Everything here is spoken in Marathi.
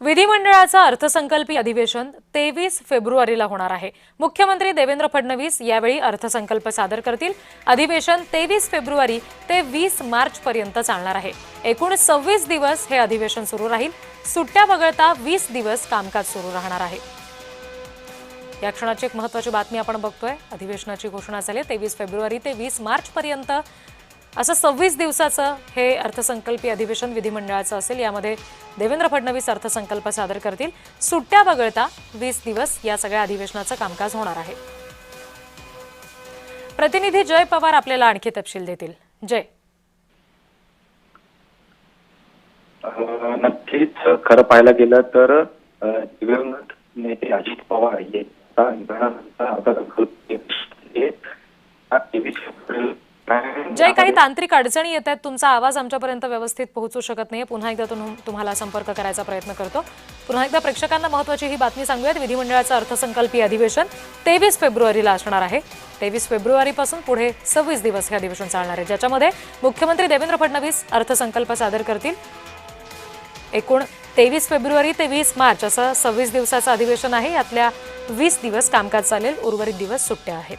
विधिमंडळाचं अर्थसंकल्पीय अधिवेशन 23 फेब्रुवारीला होणार आहे। मुख्यमंत्री देवेंद्र फडणवीस यावेळी अर्थसंकल्प सादर करतील। अधिवेशन 23 फेब्रुवारी ते 20 मार्च पर्यंत चालणार आहे। एकूण 26 दिवस हे अधिवेशन सुरू राहील। सुट्ट्या वगळता 20 दिवस कामकाज सुरू राहणार आहे। या क्षणाची एक महत्त्वाची बातमी आपण बघतोय। अधिवेशनाची घोषणा झाली 23 फेब्रुवारी ते 20 मार्च पर्यंत असं 26 दिवसाचं हे अर्थसंकल्पीय अधिवेशन विधिमंडळाचं असेल। यामध्ये देवेंद्र फडणवीस अर्थसंकल्प सादर करतील। सुट्ट्या वगळता 20 दिवस या सगळ्या अधिवेशनाचं कामकाज होणार आहे। प्रतिनिधी जय पवार आपल्याला आणखी तपशील देतील। जय, नक्कीच खरं पाहायला गेलं तर दिवंगत नेते अजित पवार जय, काही तांत्रिक अडचणी येत आहेत। तुमचा आवाज आमच्यापर्यंत व्यवस्थित पोहोचू शकत नाहीये। पुन्हा एकदा तुम्हाला संपर्क करायचा प्रयत्न करतो। पुन्हा एकदा प्रेक्षकांना महत्त्वाची ही बातमी सांगूयात। विधिमंडळाचं अर्थसंकल्पीय अधिवेशन 23 फेब्रुवारीला असणार आहे। 23 फेब्रुवारीपासून पुढे 26 दिवस हे अधिवेशन चालणार आहे, ज्याच्यामध्ये मुख्यमंत्री देवेंद्र फडणवीस अर्थसंकल्प सादर करतील। एकूण 23 फेब्रुवारी ते 20 मार्च असं 26 दिवसाचं अधिवेशन आहे। यातल्या 20 दिवस कामकाज चालेल, उर्वरित दिवस सुट्ट्या आहेत।